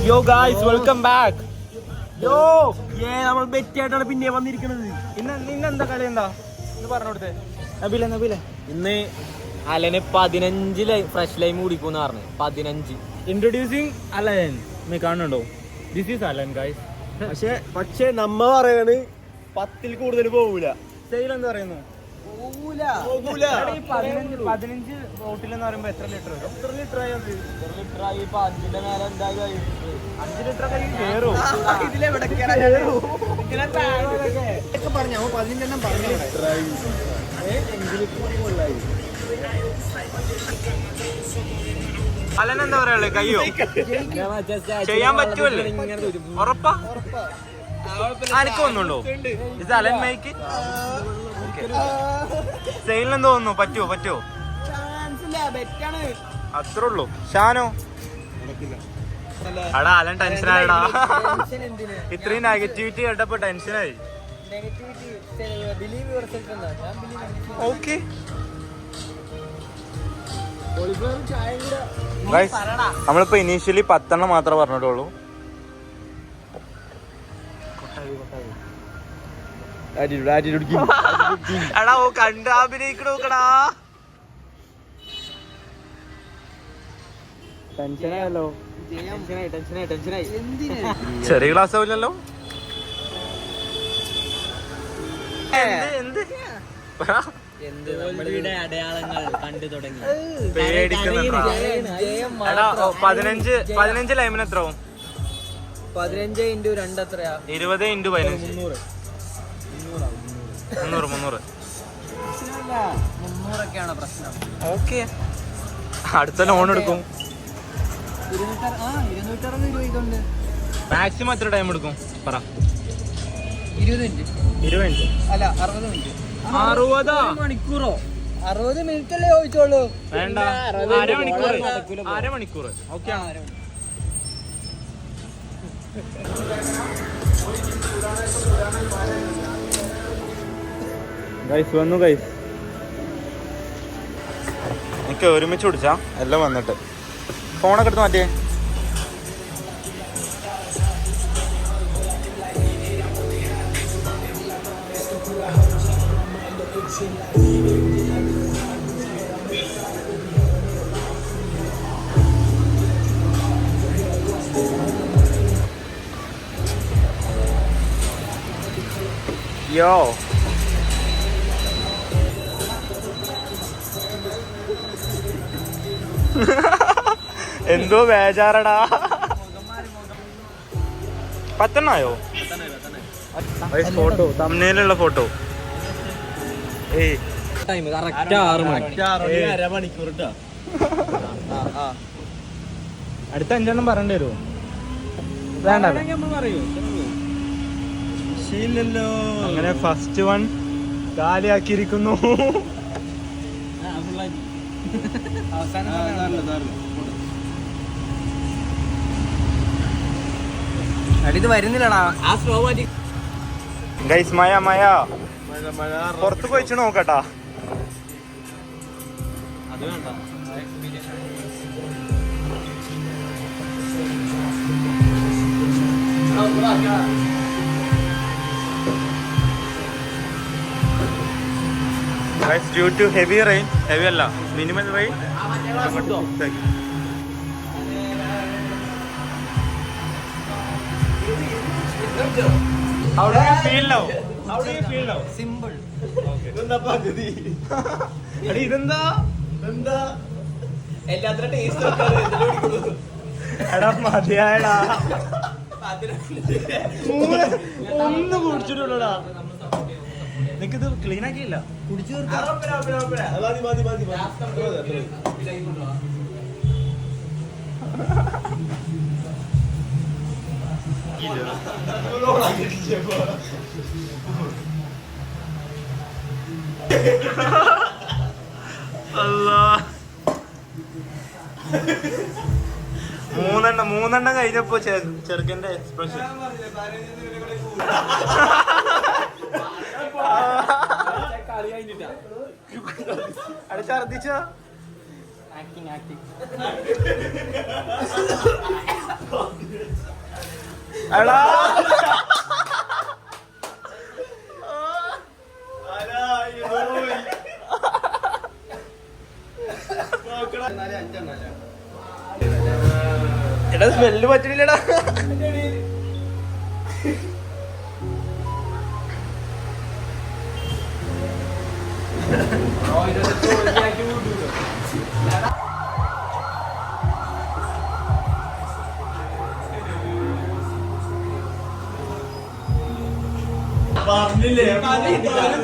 യോ guys welcome back. യോ നമ്മൾ ബെറ്റായിട്ടാണ് പിന്നെ വന്നിരിക്കുന്നത്. ഇന്നെന്താ കളി എന്താ ഇന്ന് പറഞ്ഞോടുത്തെ നബില ഇന്ന് അലന് 15 ഫ്രഷ് ലൈം കുടിക്കൂന്ന് പറഞ്ഞു. 15 ഇൻട്രൊഡ്യൂസിങ് അലൻ കാണുന്നുണ്ടോ? This is Alan guys. പക്ഷേ നമ്മ പറയാണ് 10 കൂടുതൽ പോകൂല. സെയിൽ എന്താ പറയുന്നു? 15 ബോട്ടിലെന്ന് പറയുമ്പോ എത്ര ലിറ്റർ വരും? എത്ര ലിറ്റർ ആയി? 5 മേലെ എന്തായാലും 5 ലിറ്റർ ഒക്കെ കേറും. പറഞ്ഞു 15 പറഞ്ഞു. അലനെന്താ പറയാ? കയ്യോ ചെയ്യാൻ പറ്റുമല്ലേ? ഉറപ്പാ? ആർക്ക് ഒന്നുണ്ടോ? ഇത് അലൻ മൈക്ക് സെയിലിനെന്ത് തോന്നുന്നു? പറ്റുമോ? അത്രേ ഉള്ളൂ. ഷാനോ അടാ അലൻ ടെൻഷനായിടാ. ഇത്രയും നെഗറ്റിവിറ്റി കേട്ടപ്പോ ടെൻഷനായി. ഓക്കെ നമ്മളിപ്പോ ഇനീഷ്യലി 10 മാത്രമേ പറഞ്ഞിട്ടുള്ളൂ. എടാ ഓ കണ്ട് അഭിനയിക്കണ നോക്കടാ. ടെൻഷനായല്ലോ. ടെൻഷനായി. ചെറിയ ക്ലാസ് ആവില്ലല്ലോ. എന്ത് അടയാളങ്ങൾ കണ്ടു തുടങ്ങി. 15 ലൈമിന് എത്ര ആവും? 15 × 2 എത്രയാ? 20 × 15 300. 300 പ്രശ്നം. ഓക്കെ അടുത്ത ലോൺ എടുക്കും. 260 രൂപ ഇതുണ്ട്. മാക്സിമം എത്ര ടൈം എടുക്കും പറ? 20 മിനിറ്റ്. 20 മിനിറ്റ് അല്ല 60 മിനിറ്റ്. 60 മണിക്കൂറോ? 60 മിനിറ്റ് അല്ലേ ചോദിച്ചോളൂ. വേണ്ട, അരമണിക്കൂർ. ഓക്കെ ഗൈസ് വന്നു. ഗൈസ് എനിക്ക് ഒരുമിച്ച് കുടിച്ചാ എല്ലാം വന്നിട്ട്. ഫോണൊക്കെ എടുത്ത് മാറ്റിയേ. യോ എന്തോ ബേജാറടാ. 10 ഫോട്ടോ തമ്മിലുള്ള ഫോട്ടോ. അരമണിക്കൂർ അടുത്ത 5 പറയേണ്ടി വരുമോ? വേണ്ട അങ്ങനെ ഫസ്റ്റ് വൺ കാലിയാക്കിയിരിക്കുന്നു. ഇത് വരുന്നില്ലടാ. ഗൈസ് മഴ പുറത്ത് പോയിച്ച് നോക്കട്ടാ. അത് വേണ്ട. Guys, due to heavy rain, heavy alla, minimal rain. How do you feel now? Simple. Okay. ഇതെന്താ എല്ലാത്തിനും ടേസ്റ്റ് എടാ മതിയായടാ. ഒന്ന് കുടിച്ചിട്ടുള്ളൂടാ. നിനക്കിത് ക്ലീൻ ആക്കിയില്ല. കുടിച്ചു മൂന്നെണ്ണം കഴിഞ്ഞപ്പോ ചെറുക്കന്റെ എക്സ്പ്രഷൻ അവിടെ ഛർദിച്ചോ? Acting acting. എടാ എടാ സ്മെല്ല് പറ്റണില്ലടാ.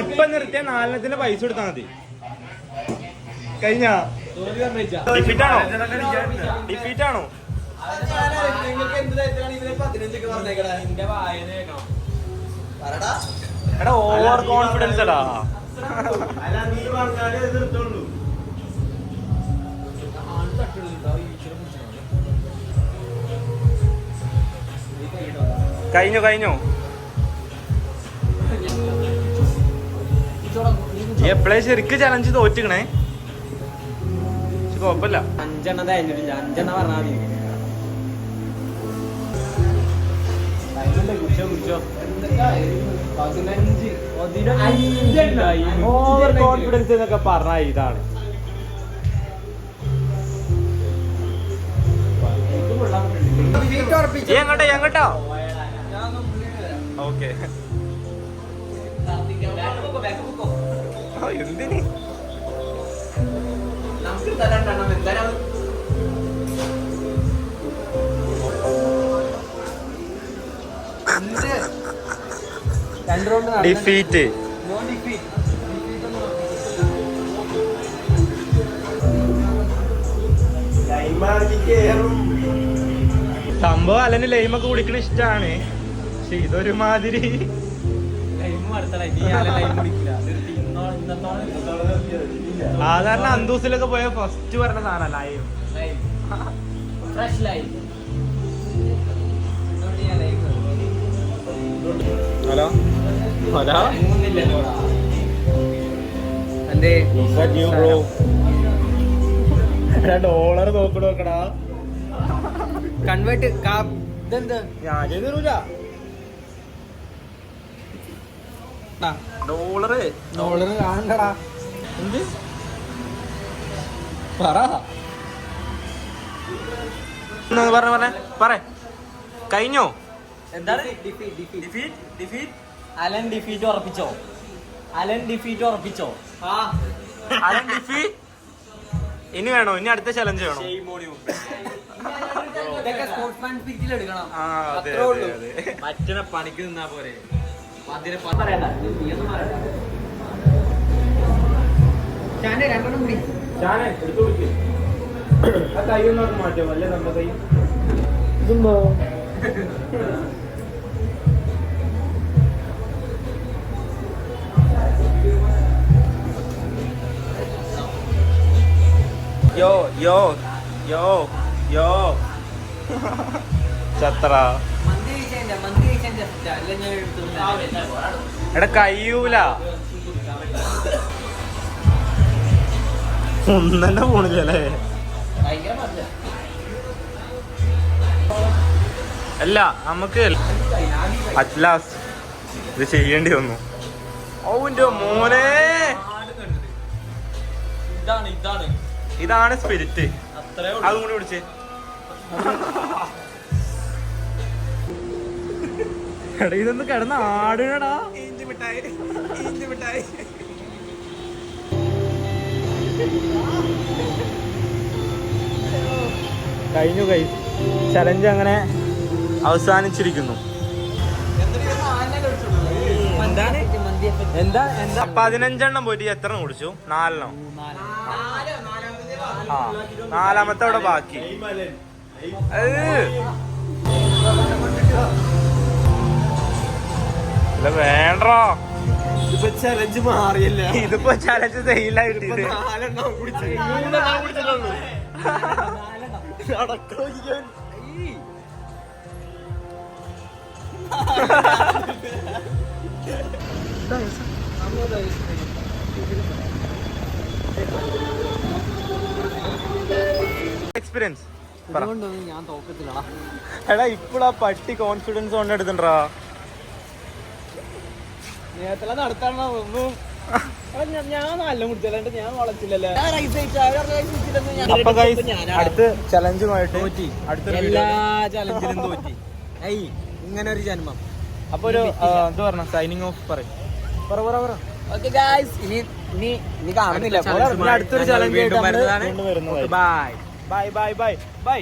ഇപ്പൊ നിർത്തിയ 4 പൈസ കൊടുത്താ മതി. കഴിഞ്ഞ ഡിഫീറ്റ് ആണോ? എടാ ഓവർ കോൺഫിഡൻസ് എടാ. കഴിഞ്ഞു എപ്പോഴേ ശരിക്ക് ചലഞ്ച് തോറ്റിക്കണേ. കുഴപ്പമില്ല. 5 കഴിഞ്ഞിട്ടില്ല. 5 പറഞ്ഞാൽ മതി. ഓവർ കോൺഫിഡൻസ് എന്നൊക്കെ പറഞ്ഞ ഇതാണ്. എങ്ങോട്ടോ? ഓക്കെ എന്തിന് ഡിഫീറ്റ്? സംഭവം അല്ലെന്ന് ലൈമൊക്കെ കുടിക്കണ ഇഷ്ടാണ്. പക്ഷെ ഇതൊരു മാതിരി. സാധാരണ അന്തൂസിലൊക്കെ പോയ ഫസ്റ്റ് പറഞ്ഞ സാധനം ലൈം. ഹലോ ഡോളർ നോക്കണോക്കടാ. കൺവേർട്ട് ഇതെന്ത് ഞാൻ ചെയ്ത് തരൂല. ഡോളറ് കാണണ്ടടാ. എന്ത് പറ കഴിഞ്ഞോ? എന്താണ് അലൻ ഡിഫീറ്റ് ഉറപ്പിച്ചോ? ഇനി വേണോ? ഇനി അടുത്ത ചലഞ്ച് വേണോ? ഇതൊക്കെ സ്പോർട്സ്മാൻ സ്പിരിറ്റിൽ എടുക്കണം. മറ്റേ പണിക്ക് നിന്നാ പോരെ. കൈയൊന്നും മാറ്റോ? വല്ല നമ്മുടെ കൈ ഇതുണ്ടോ? യോ ചത്ര എടാ കയ്യൂല. ഒന്നെ പോണില്ലല്ലേ? അല്ല നമുക്ക് അറ്റ്ലാസ് ഇത് ചെയ്യേണ്ടി വന്നു. ഓന്റെ മോനെ ഇതാണ് സ്പിരിറ്റ്. അതും കൂടി പിടിച്ച്. എടാ ഇതൊന്ന് കിടന്ന് ആടുകടാ. കഴിഞ്ഞു ഗൈസ്. ചലഞ്ച് അങ്ങനെ അവസാനിച്ചിരിക്കുന്നു. എന്താ 15 പോയിട്ട് എത്ര കുടിച്ചു? 4 ആ 4ാമത്തെ അവിടെ ബാക്കി. വേണ്ടോ? ഇതിപ്പോ ചലഞ്ച് മാറിയല്ല. ഇതിപ്പോ ചലഞ്ച് ചെയ്യില്ല. കിട്ടിയത് 4 കുടിച്ചിട്ടുള്ളൂ. എക്സ്പീരിയൻസ് ഇതുകൊണ്ടൊന്നും ഞാൻ തോക്കത്തില്ലടാ. എടാ ഇപ്പോഴാ പട്ടി കോൺഫിഡൻസ് കൊണ്ട് എടുത്തിണ്ടാ. ഞാൻ നല്ല കുടിച്ചല്ലാണ്ട് ഞാൻ വളച്ചില്ലല്ലോ. അപ്പൊ ഗൈസ് അടുത്ത ചലഞ്ചുമായിട്ട് എല്ലാ ചലഞ്ചിലും തോറ്റി. ഇങ്ങനെ ഒരു ജന്മം. അപ്പൊ ഒരു എന്താ പറഞ്ഞ സൈനിങ് ഓഫ് പറയും. ഓക്കെ ഗൈസ്, ഇനി കാണുന്നില്ല. അടുത്തൊരു ചലഞ്ച് വീണ്ടും വരുന്നതാണ്. Bye bye bye bye bye.